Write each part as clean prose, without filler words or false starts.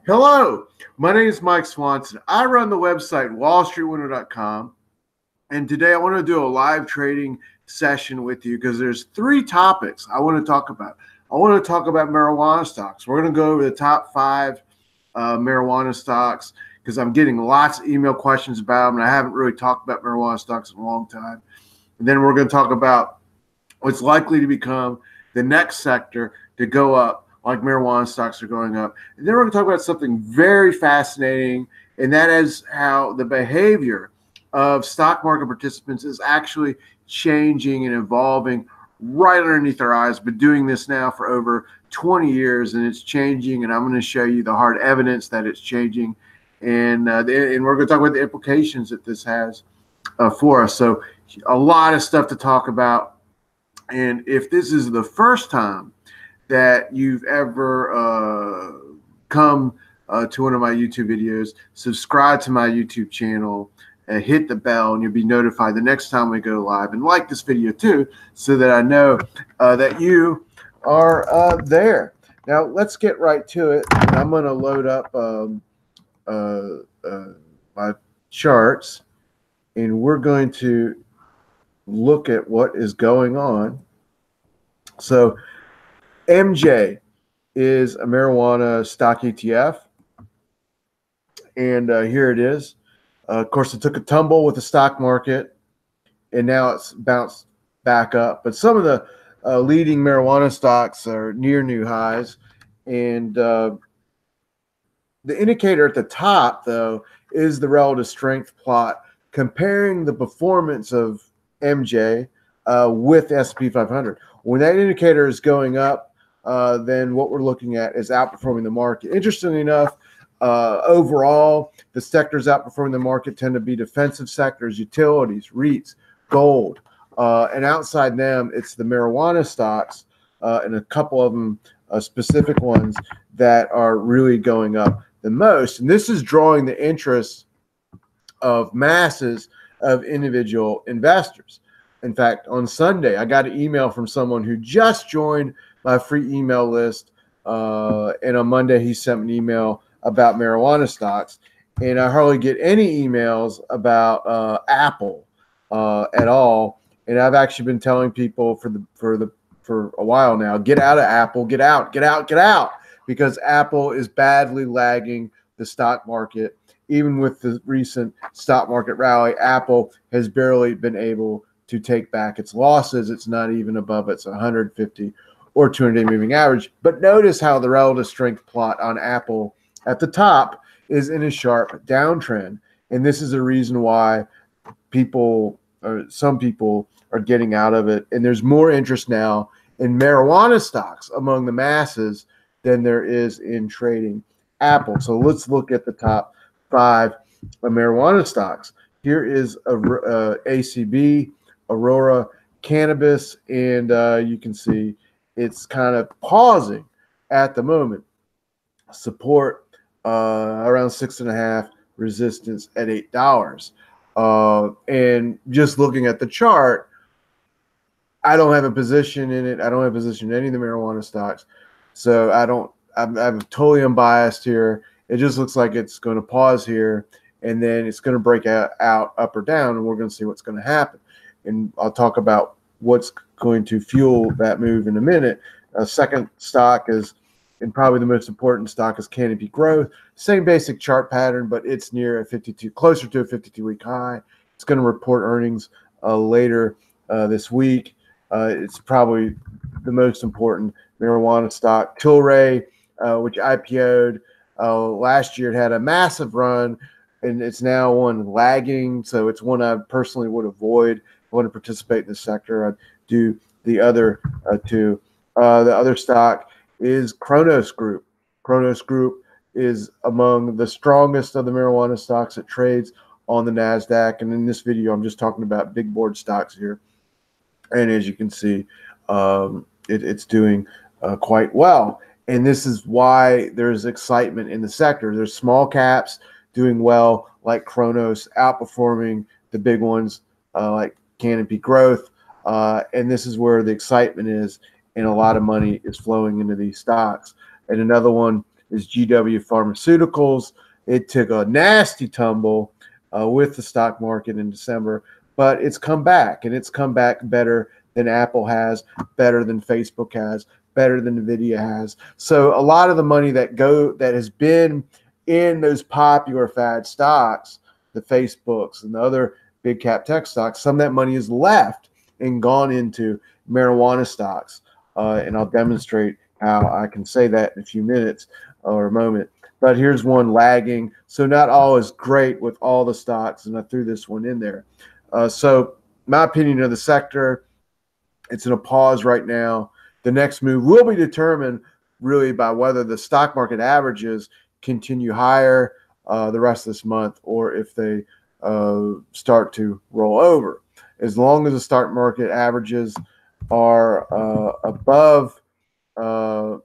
Hello, my name is Mike Swanson. I run the website wallstreetwindow.com, and today I want to do a live trading session with you because there's three topics I want to talk about. I want to talk about marijuana stocks. We're going to go over the top five marijuana stocks because I'm getting lots of email questions about them, and I haven't really talked about marijuana stocks in a long time. And then we're going to talk about what's likely to become the next sector to go up, like marijuana stocks are going up. And then we're going to talk about something very fascinating, and that is how the behavior of stock market participants is actually changing and evolving right underneath our eyes. Been doing this now for over 20 years, and it's changing, and I'm going to show you the hard evidence that it's changing, and we're going to talk about the implications that this has for us. So a lot of stuff to talk about. And if this is the first time that you've ever come to one of my YouTube videos, subscribe to my YouTube channel, hit the bell, and you'll be notified the next time we go live. And like this video too, so that I know that you are there. Now let's get right to it. I'm going to load up my charts, and we're going to look at what is going on. So MJ is a marijuana stock ETF, and here it is. Of course, it took a tumble with the stock market, and now it's bounced back up. But some of the leading marijuana stocks are near new highs, and the indicator at the top, though, is the relative strength plot comparing the performance of MJ with S&P 500. When that indicator is going up, then what we're looking at is outperforming the market. Interestingly enough, overall, the sectors outperforming the market tend to be defensive sectors, utilities, REITs, gold, and outside them, it's the marijuana stocks and a couple of them, specific ones that are really going up the most. And this is drawing the interest of masses of individual investors. In fact, on Sunday, I got an email from someone who just joined my free email list. And on Monday, he sent me an email about marijuana stocks. And I hardly get any emails about Apple at all. And I've actually been telling people for a while now, get out of Apple, get out, because Apple is badly lagging the stock market. Even with the recent stock market rally, Apple has barely been able to take back its losses. It's not even above its 150 or 200-day moving average. But notice how the relative strength plot on Apple at the top is in a sharp downtrend. And this is a reason why some people are getting out of it. And there's more interest now in marijuana stocks among the masses than there is in trading Apple. So let's look at the top five marijuana stocks. Here is Acb Aurora Cannabis, and you can see it's kind of pausing at the moment. Support around 6.5, resistance at $8. And just looking at the chart, I don't have a position in it. I don't have a position in any of the marijuana stocks, so I'm totally unbiased here. It just looks like it's going to pause here, and then it's going to break out up or down, and we're going to see what's going to happen. And I'll talk about what's going to fuel that move in a minute. A second stock is, and probably the most important stock, is Canopy Growth. Same basic chart pattern, but it's near a 52, closer to a 52-week high. It's going to report earnings later this week. It's probably the most important marijuana stock. Tilray, which IPO'd last year, it had a massive run, and it's now one lagging. So it's one I personally would avoid. I want to participate in the sector. I'd do the other two. The other stock is Chronos Group. Chronos Group is among the strongest of the marijuana stocks that trades on the NASDAQ. And in this video, I'm just talking about big board stocks here. And as you can see, it's doing quite well. And this is why there's excitement in the sector. There's small caps doing well, like Chronos, outperforming the big ones like Canopy Growth. And this is where the excitement is, and a lot of money is flowing into these stocks. And another one is GW Pharmaceuticals. It took a nasty tumble with the stock market in December, but it's come back, and it's come back better than Apple has, better than Facebook has, better than Nvidia has. So a lot of the money that has been in those popular fad stocks, the Facebooks and the other big cap tech stocks, some of that money is left and gone into marijuana stocks. And I'll demonstrate how I can say that in a few minutes or a moment. But here's one lagging. So not all is great with all the stocks, and I threw this one in there. So my opinion of the sector, it's in a pause right now. The next move will be determined really by whether the stock market averages continue higher the rest of this month, or if they start to roll over. As long as the stock market averages are above or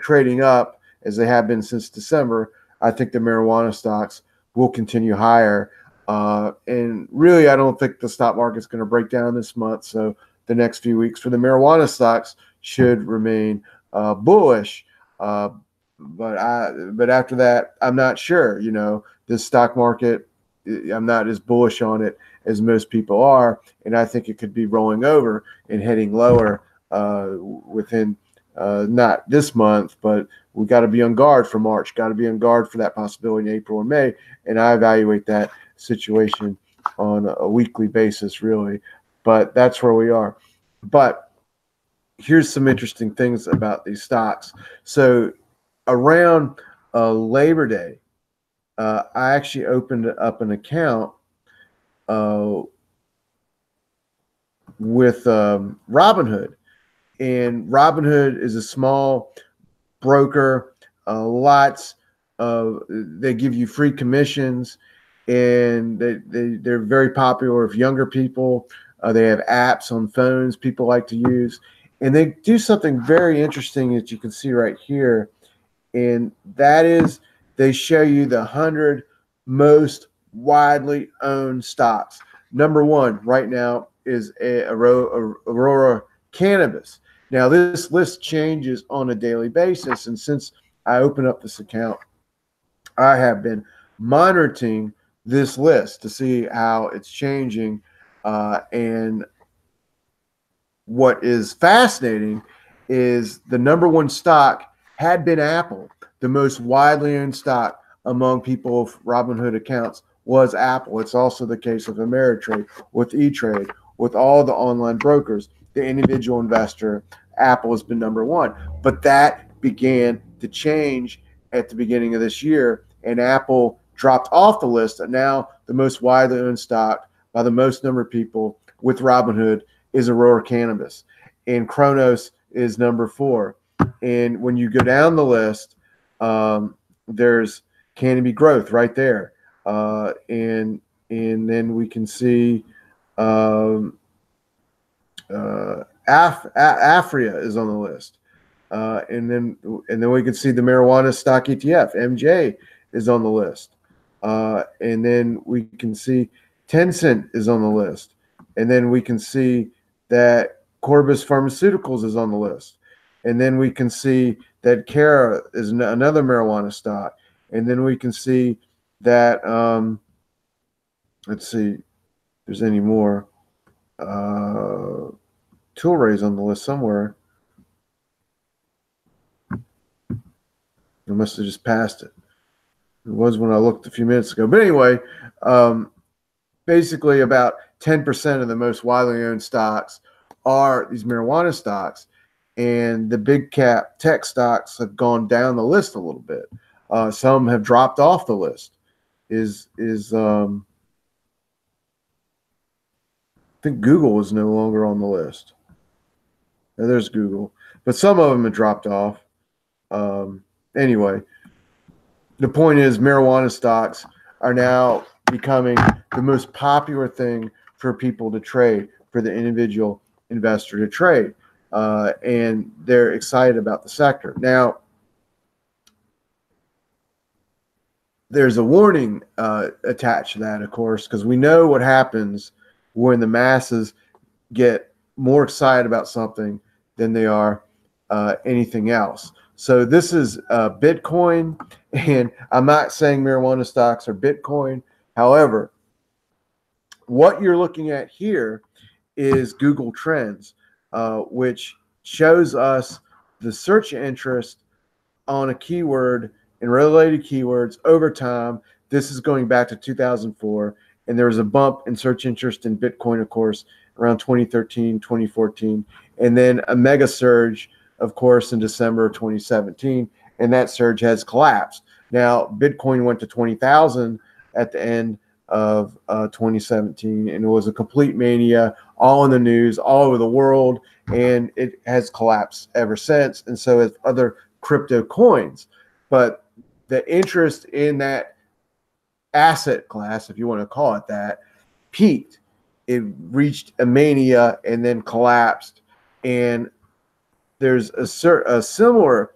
trading up as they have been since December, I think the marijuana stocks will continue higher. And really, I don't think the stock market's going to break down this month. So the next few weeks for the marijuana stocks should remain bullish. But after that, I'm not sure. This stock market, I'm not as bullish on it as most people are, and I think it could be rolling over and heading lower within not this month, but we got to be on guard for March. Got to be on guard for that possibility in April and May, and I evaluate that situation on a weekly basis, really. But that's where we are. But here's some interesting things about these stocks. So around Labor Day, I actually opened up an account with Robinhood. And Robinhood is a small broker. They give you free commissions, and they're very popular with younger people. They have apps on phones people like to use. And they do something very interesting that you can see right here. And that is they show you the 100 most widely owned stocks. Number one right now is Aurora Cannabis. Now, this list changes on a daily basis. And since I opened up this account, I have been monitoring this list to see how it's changing. And what is fascinating is the number one stock had been Apple. The most widely owned stock among people with Robinhood accounts was Apple. It's also the case with Ameritrade, with E-Trade, with all the online brokers. The individual investor, Apple has been number one. But that began to change at the beginning of this year, and Apple dropped off the list. And now the most widely owned stock by the most number of people with Robinhood is Aurora Cannabis, and Chronos is number 4. And when you go down the list, there's Canopy Growth right there, and then we can see Afria is on the list, and then we can see the marijuana stock ETF MJ is on the list, and then we can see Tencent is on the list, and then we can see that Corbus Pharmaceuticals is on the list, and then we can see that Cara is another marijuana stock, and then we can see that let's see if there's any more. Tilray's on the list somewhere. I must have just passed it. It was when I looked a few minutes ago. But anyway, basically about 10% of the most widely owned stocks are these marijuana stocks, and the big cap tech stocks have gone down the list a little bit. Some have dropped off the list. I think Google is no longer on the list. Now, there's Google, but some of them have dropped off. Anyway, the point is marijuana stocks are now becoming the most popular thing for people to trade, for the individual investor to trade, and they're excited about the sector. Now, there's a warning attached to that, of course, because we know what happens when the masses get more excited about something than they are anything else. So this is Bitcoin, and I'm not saying marijuana stocks are Bitcoin. However, what you're looking at here is Google Trends, which shows us the search interest on a keyword and related keywords over time. This is going back to 2004, and there was a bump in search interest in Bitcoin, of course, around 2013, 2014, and then a mega surge, of course, in December of 2017, and that surge has collapsed. Now, Bitcoin went to 20,000 at the end of 2017, and it was a complete mania, all in the news, all over the world, and it has collapsed ever since, and so has other crypto coins. But the interest in that asset class, if you want to call it that, peaked. It reached a mania and then collapsed. And there's a similar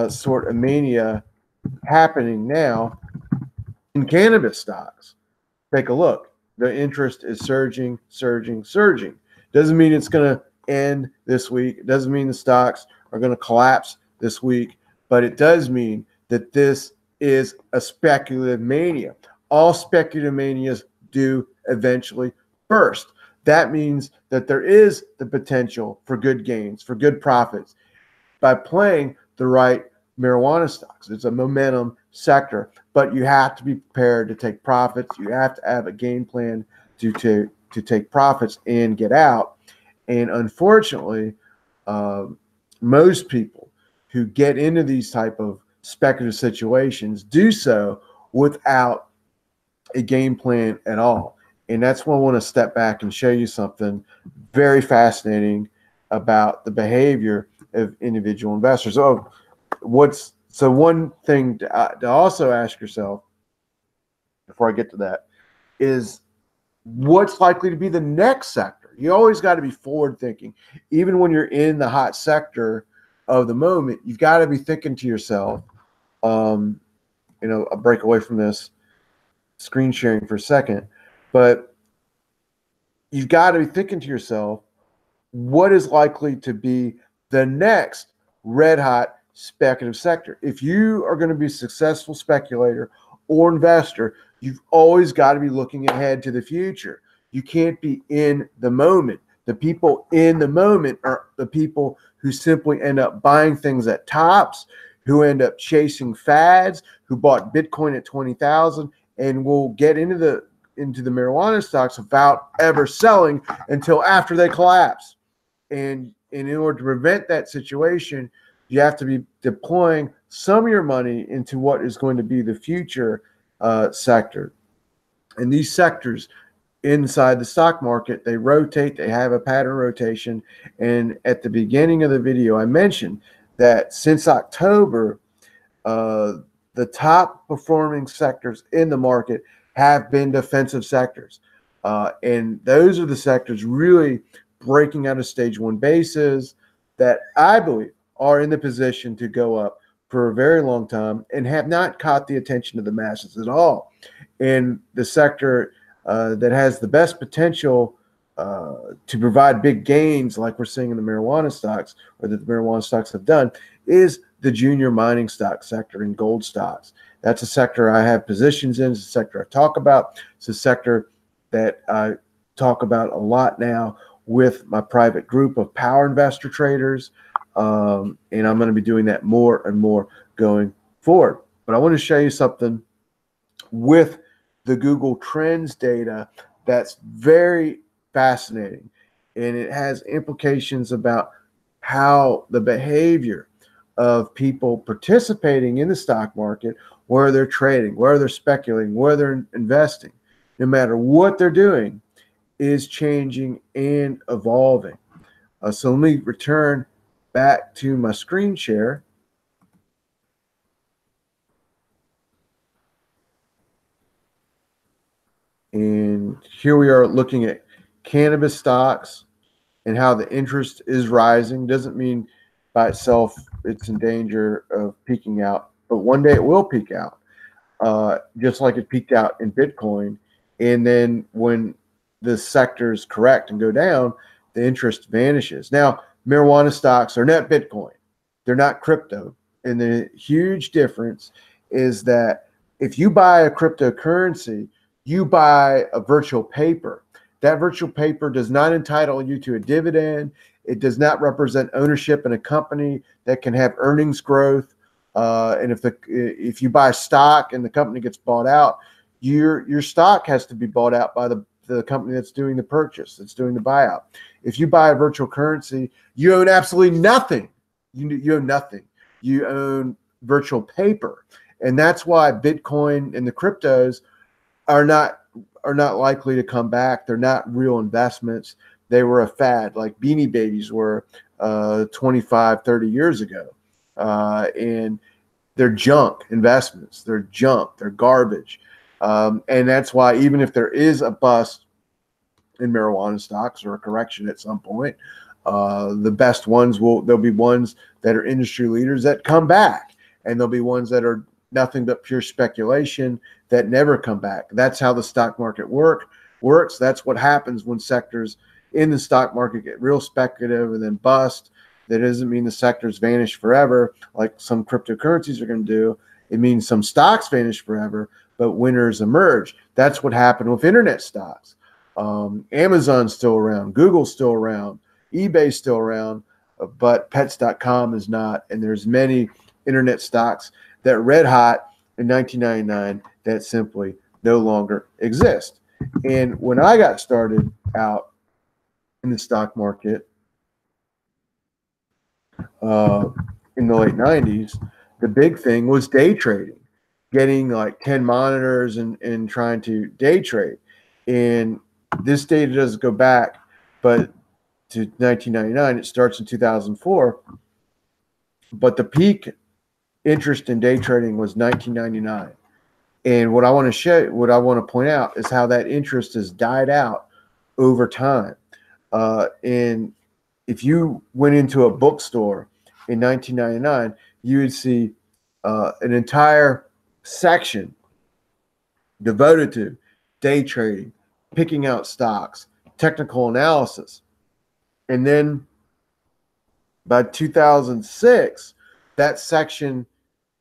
sort of mania happening now in cannabis stocks. Take a look. The interest is surging, surging, surging. Doesn't mean it's going to end this week. It doesn't mean the stocks are going to collapse this week, but it does mean that this is a speculative mania. All speculative manias do eventually burst. That means that there is the potential for good gains, for good profits by playing the right marijuana stocks. It's a momentum sector, but you have to be prepared to take profits. You have to have a game plan to take profits and get out. And unfortunately, most people who get into these type of speculative situations do so without a game plan at all. And that's why I want to step back and show you something very fascinating about the behavior of individual investors. So one thing to also ask yourself before I get to that is what's likely to be the next sector? You always got to be forward thinking. Even when you're in the hot sector of the moment, you've got to be thinking to yourself, I'll break away from this screen sharing for a second, but you've got to be thinking to yourself, what is likely to be the next red hot speculative sector? If you are going to be a successful speculator or investor, you've always got to be looking ahead to the future. You can't be in the moment. The people in the moment are the people who simply end up buying things at tops, who end up chasing fads, who bought Bitcoin at 20,000 and will get into the marijuana stocks without ever selling until after they collapse. And in order to prevent that situation, you have to be deploying some of your money into what is going to be the future sector. And these sectors inside the stock market, they rotate, they have a pattern rotation. And at the beginning of the video, I mentioned that since October, the top performing sectors in the market have been defensive sectors. And those are the sectors really breaking out of stage one bases that I believe are in the position to go up for a very long time and have not caught the attention of the masses at all. And the sector that has the best potential to provide big gains like we're seeing in the marijuana stocks, or that the marijuana stocks have done, is the junior mining stock sector and gold stocks. That's a sector I have positions in. It's a sector I talk about. It's a sector that I talk about a lot now with my private group of power investor traders. And I'm going to be doing that more and more going forward. But I want to show you something with the Google Trends data that's very fascinating. And it has implications about how the behavior of people participating in the stock market, where they're trading, where they're speculating, where they're investing, no matter what they're doing, is changing and evolving. So let me return back to my screen share. And here we are looking at cannabis stocks and how the interest is rising. Doesn't mean by itself it's in danger of peaking out, but one day it will peak out, just like it peaked out in Bitcoin. And then when the sectors correct and go down, the interest vanishes. Now, marijuana stocks are not Bitcoin. They're not crypto. and the huge difference is that if you buy a cryptocurrency, you buy a virtual paper. That virtual paper does not entitle you to a dividend. It does not represent ownership in a company that can have earnings growth. And if you buy stock and the company gets bought out, your stock has to be bought out by the company that's doing the purchase, that's doing the buyout. If you buy a virtual currency, you own absolutely nothing. You own nothing. You own virtual paper, and that's why Bitcoin and the cryptos are not likely to come back. They're not real investments. They were a fad, like Beanie Babies were 25, 30 years ago, and they're junk investments. They're junk. They're garbage, and that's why even if there is a bust in marijuana stocks or a correction at some point, the best ones there'll be ones that are industry leaders that come back, and there'll be ones that are nothing but pure speculation that never come back. That's how the stock market works. That's what happens when sectors in the stock market get real speculative and then bust. That doesn't mean the sectors vanish forever, like some cryptocurrencies are going to do. It means some stocks vanish forever, but winners emerge. That's what happened with internet stocks. Amazon's still around, Google's still around, eBay's still around, but pets.com is not. And there's many internet stocks that red hot in 1999 that simply no longer exist. And when I got started out in the stock market in the late 90s, the big thing was day trading, getting like 10 monitors and trying to day trade. And this data doesn't go back, but to 1999, it starts in 2004. But the peak interest in day trading was 1999. And what I want to point out is how that interest has died out over time. And if you went into a bookstore in 1999, you would see an entire section devoted to day trading, picking out stocks, technical analysis. And then by 2006, that section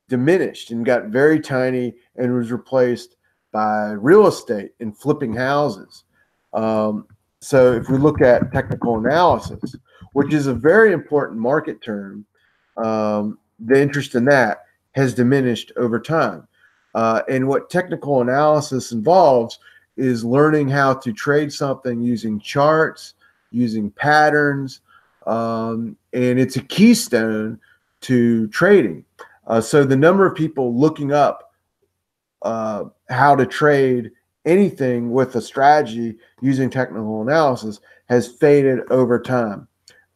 diminished and got very tiny and was replaced by real estate and flipping houses. So if we look at technical analysis, which is a very important market term, the interest in that has diminished over time. And what technical analysis involves is learning how to trade something using charts, using patterns, and it's a keystone to trading. So the number of people looking up how to trade anything with a strategy using technical analysis has faded over time.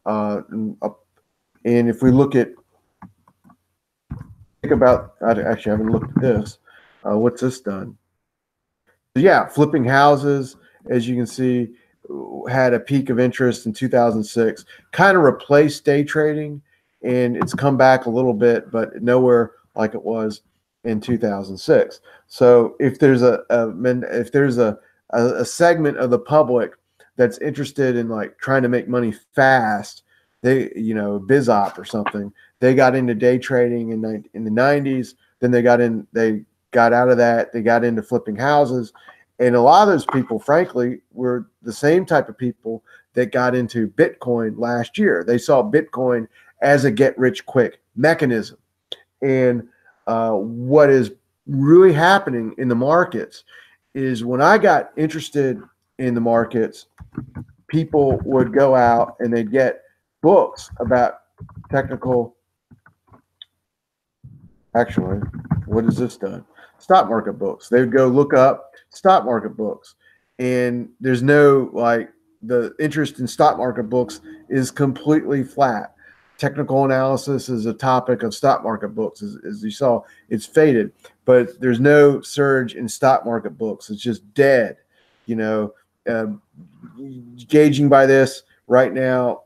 And if we think about, I actually haven't looked at this. What's this done? So yeah, flipping houses, as you can see, had a peak of interest in 2006, kind of replaced day trading, and it's come back a little bit, but nowhere like it was in 2006. So if there's a segment of the public that's interested in like trying to make money fast, they, BizOp or something, they got into day trading in the 90s. Then they got out of that. They got into flipping houses. And a lot of those people, frankly, were the same type of people that got into Bitcoin last year. They saw Bitcoin as a get-rich-quick mechanism. And what is really happening in the markets is when I got interested in the markets, people would go out and they'd get books about technical. Actually, what has this done? Stock market books. They would go look up stock market books, and there's no, like, the interest in stock market books is completely flat. Technical analysis is a topic of stock market books. As you saw, it's faded, but there's no surge in stock market books. It's just dead. Gauging by this right now,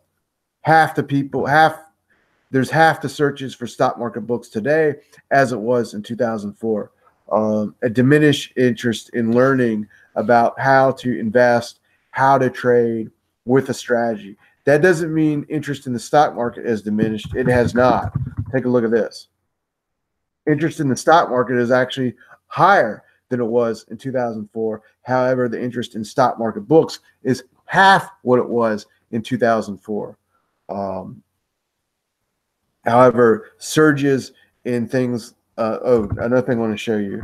there's half the searches for stock market books today as it was in 2004. A diminished interest in learning about how to invest, how to trade with a strategy. That doesn't mean interest in the stock market has diminished. It has not. Take a look at this. interest in the stock market is actually higher than it was in 2004. However, the interest in stock market books is half what it was in 2004. However, surges in things. Another thing I want to show you.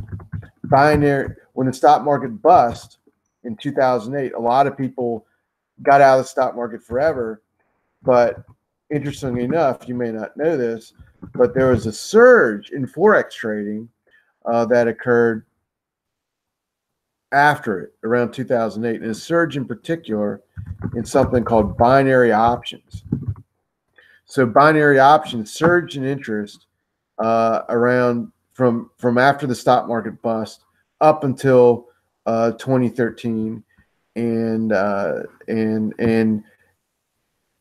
Binary, when the stock market bust in 2008, a lot of people got out of the stock market forever. But interestingly enough, you may not know this, but there was a surge in Forex trading that occurred after it, around 2008, and a surge in particular in something called binary options. So binary options surged in interest around from after the stock market bust up until 2013, and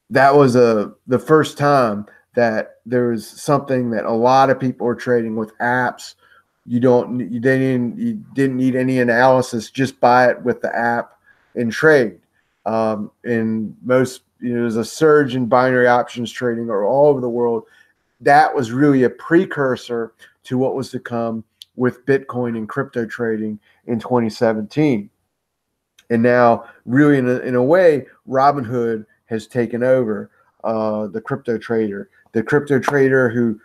that was the first time that there was something that a lot of people are trading with apps. You didn't need any analysis, just buy it with the app and trade. And most, there's a surge in binary options trading all over the world. That was really a precursor to what was to come with Bitcoin and crypto trading in 2017. And now, really, in a way, Robinhood has taken over the crypto trader. The crypto trader who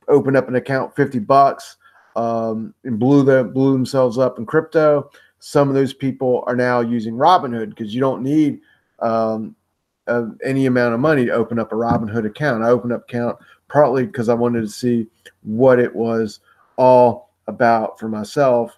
opened up an account $50 and blew themselves up in crypto. Some of those people are now using Robinhood because you don't need any amount of money to open up a Robinhood account. I opened up an account partly because I wanted to see what it was all about for myself.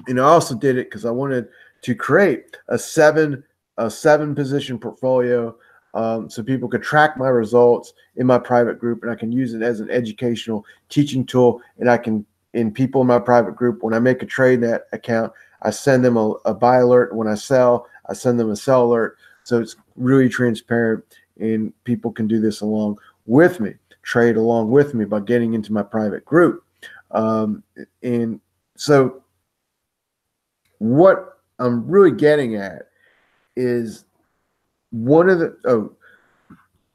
And I also did it because I wanted to create a seven position portfolio so people could track my results in my private group, and I can use it as an educational teaching tool. And people in my private group, when I make a trade in that account, I send them a buy alert. When I sell, I send them a sell alert. So it's really transparent, and people can do this along with me, trade along with me by getting into my private group. And so what I'm really getting at is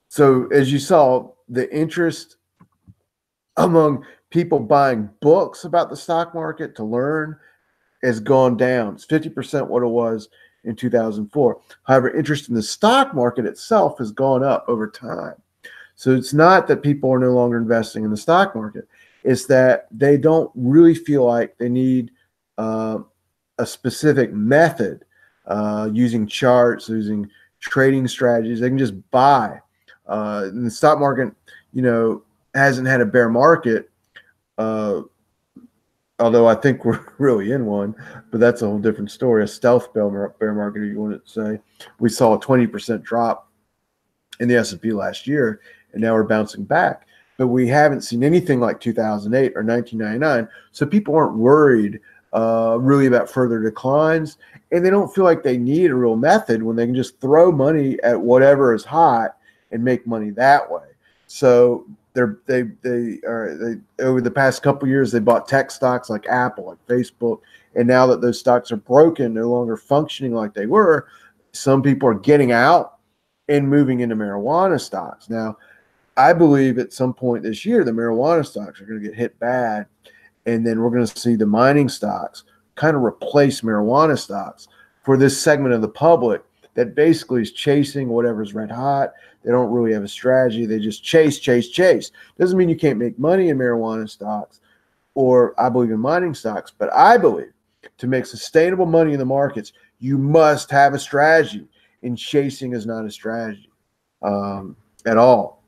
so as you saw, the interest among people buying books about the stock market to learn has gone down. It's 50% what it was in 2004. However, interest in the stock market itself has gone up over time. So it's not that people are no longer investing in the stock market. It's that they don't really feel like they need a specific method using charts, using trading strategies. They can just buy. And the stock market, hasn't had a bear market, although I think we're really in one, but that's a whole different story. A stealth bear market, if you want to say. We saw a 20% drop in the S&P last year, and now we're bouncing back. But we haven't seen anything like 2008 or 1999, so people aren't worried really about further declines, and they don't feel like they need a real method when they can just throw money at whatever is hot and make money that way. So they over the past couple of years, they bought tech stocks like Apple, like Facebook, and now that those stocks are broken, no longer functioning like they were, some people are getting out and moving into marijuana stocks. Now, I believe at some point this year, the marijuana stocks are going to get hit bad, and then we're going to see the mining stocks kind of replace marijuana stocks for this segment of the public that basically is chasing whatever's red hot. They don't really have a strategy. They just chase. Doesn't mean you can't make money in marijuana stocks, or I believe in mining stocks, but I believe to make sustainable money in the markets, you must have a strategy, and chasing is not a strategy at all.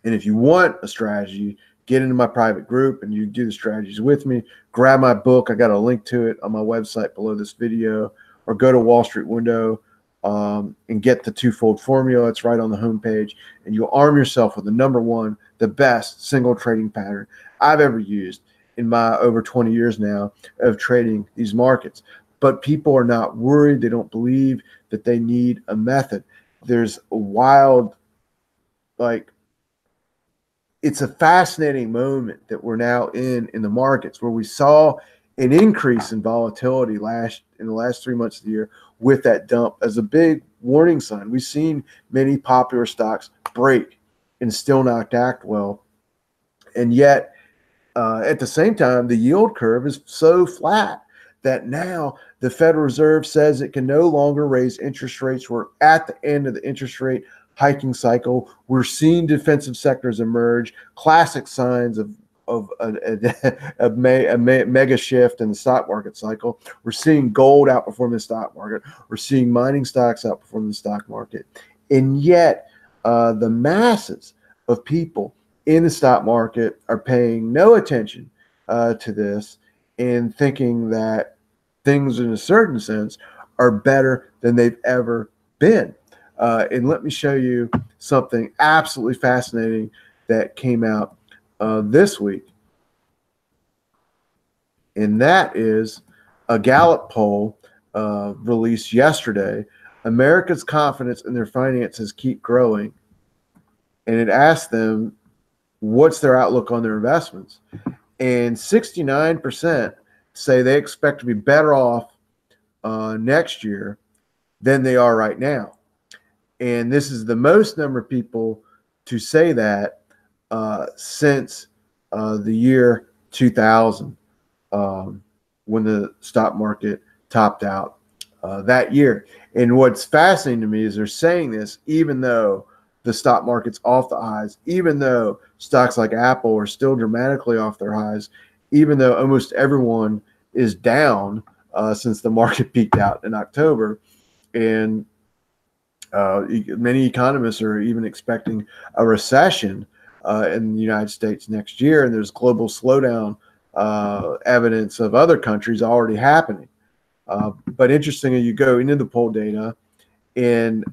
And if you want a strategy, get into my private group and you do the strategies with me. Grab my book. I got a link to it on my website below this video, or go to Wall Street Window and get the twofold formula. It's right on the homepage, and you'll arm yourself with the best single trading pattern I've ever used in my over 20 years now of trading these markets. But people are not worried. They don't believe that they need a method. There's a wild, it's a fascinating moment that we're now in the markets, where we saw an increase in volatility in the last 3 months of the year with that dump as a big warning sign. We've seen many popular stocks break and still not act well And yet, at the same time, the yield curve is so flat that now the Federal Reserve says it can no longer raise interest rates. We're at the end of the interest rate hiking cycle. We're seeing defensive sectors emerge, classic signs of a mega shift in the stock market cycle. We're seeing gold outperform the stock market. We're seeing mining stocks outperform the stock market. And yet, the masses of people in the stock market are paying no attention to this and thinking that things in a certain sense are better than they've ever been. And let me show you something absolutely fascinating that came out this week. And that is a Gallup poll released yesterday. America's confidence in their finances keep growing. And it asked them, what's their outlook on their investments? And 69% say they expect to be better off next year than they are right now. And this is the most number of people to say that since the year 2000, when the stock market topped out that year. And what's fascinating to me is they're saying this even though the stock market's off the highs, even though stocks like Apple are still dramatically off their highs, even though almost everyone is down since the market peaked out in October. And many economists are even expecting a recession in the United States next year. And there's global slowdown evidence of other countries already happening. But interestingly, you go into the poll data, and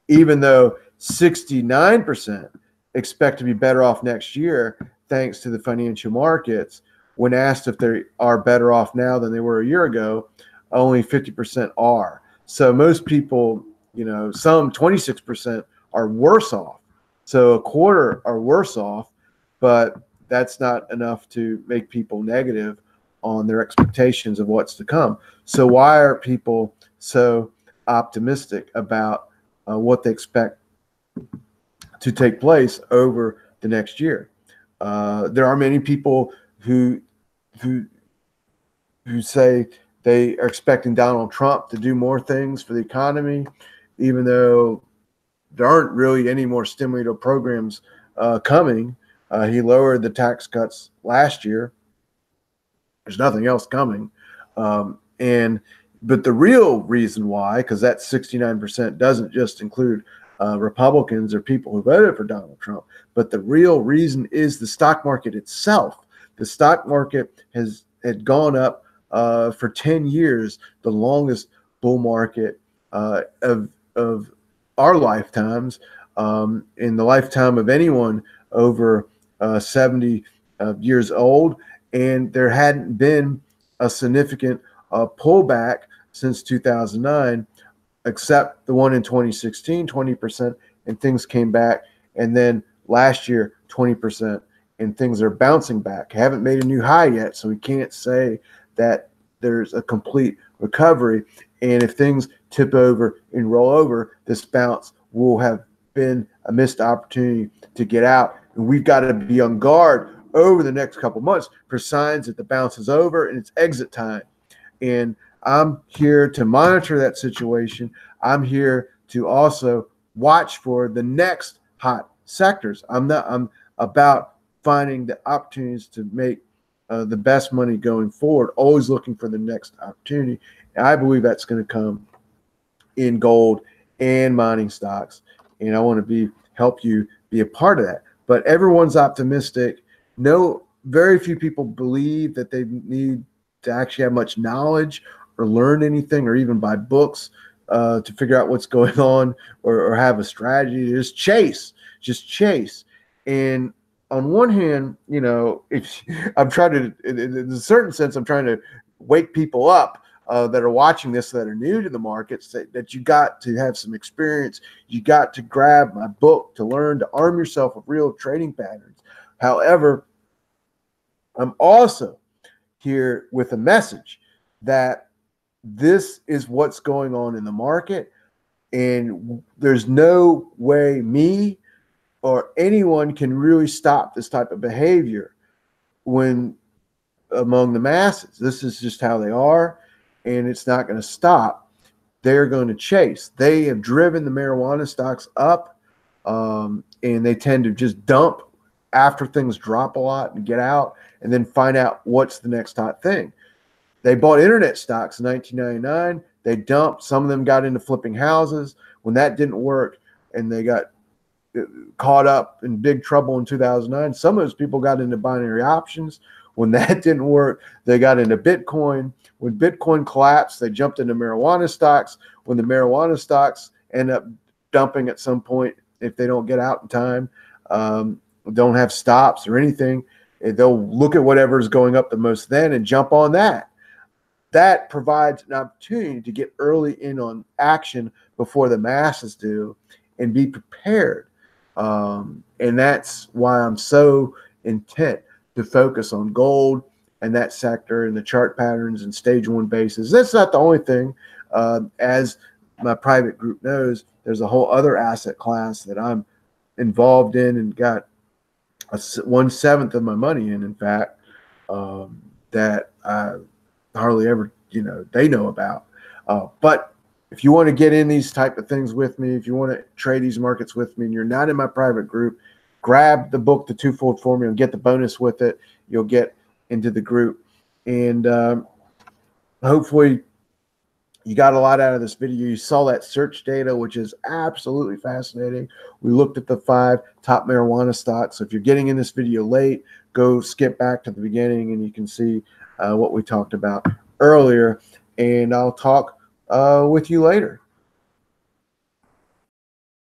even though 69% expect to be better off next year, thanks to the financial markets, when asked if they are better off now than they were a year ago, only 50% are. So most people, some 26% are worse off. So a quarter are worse off, but that's not enough to make people negative on their expectations of what's to come. So why are people so optimistic about what they expect to take place over the next year? There are many people who say they are expecting Donald Trump to do more things for the economy, even though there aren't really any more stimulative programs coming. He lowered the tax cuts last year. There's nothing else coming. But the real reason why, because that 69% doesn't just include Republicans or people who voted for Donald Trump, but the real reason is the stock market itself. The stock market had gone up for 10 years, the longest bull market of our lifetimes, in the lifetime of anyone over 70 years old. And there hadn't been a significant pullback since 2009, except the one in 2016, 20%, and things came back. And then last year, 20%, and things are bouncing back. Haven't made a new high yet, so we can't say that there's a complete recovery. And if things tip over and roll over, this bounce will have been a missed opportunity to get out. And we've got to be on guard over the next couple months for signs that the bounce is over and it's exit time. And I'm here to monitor that situation. I'm here to also watch for the next hot sectors. I'm about finding the opportunities to make the best money going forward, always looking for the next opportunity. And I believe that's going to come in gold and mining stocks. And I want to help you be a part of that. But everyone's optimistic. Very few people believe that they need to actually have much knowledge or learn anything or even buy books to figure out what's going on or have a strategy. Just chase. And on one hand, if I'm trying to, in a certain sense, I'm trying to wake people up that are watching this, that are new to the markets, that you got to have some experience. You got to grab my book to learn, to arm yourself with real trading patterns. However, I'm also here with a message that this is what's going on in the market, and there's no way me or anyone can really stop this type of behavior when among the masses. This is just how they are, and it's not going to stop. They're going to chase. They have driven the marijuana stocks up, and they tend to just dump after things drop a lot and get out, and then find out what's the next hot thing. They bought internet stocks in 1999. They dumped. Some of them got into flipping houses. When that didn't work and they got caught up in big trouble in 2009, some of those people got into binary options. When that didn't work, they got into Bitcoin. When Bitcoin collapsed, they jumped into marijuana stocks. When the marijuana stocks end up dumping at some point, if they don't get out in time, don't have stops or anything, they'll look at whatever's going up the most then and jump on that. That provides an opportunity to get early in on action before the masses do and be prepared. And that's why I'm so intent to focus on gold and that sector and the chart patterns and stage one bases. That's not the only thing. As my private group knows, there's a whole other asset class that I'm involved in and got 1/7 of my money in fact, that I hardly ever, they know about. But if you want to get in these type of things with me, if you want to trade these markets with me and you're not in my private group, grab the book, The Twofold Formula, and get the bonus with it. You'll get into the group. And hopefully you got a lot out of this video. You saw that search data, which is absolutely fascinating. We looked at the 5 top marijuana stocks. So if you're getting in this video late, go skip back to the beginning and you can see what we talked about earlier. And I'll talk with you later.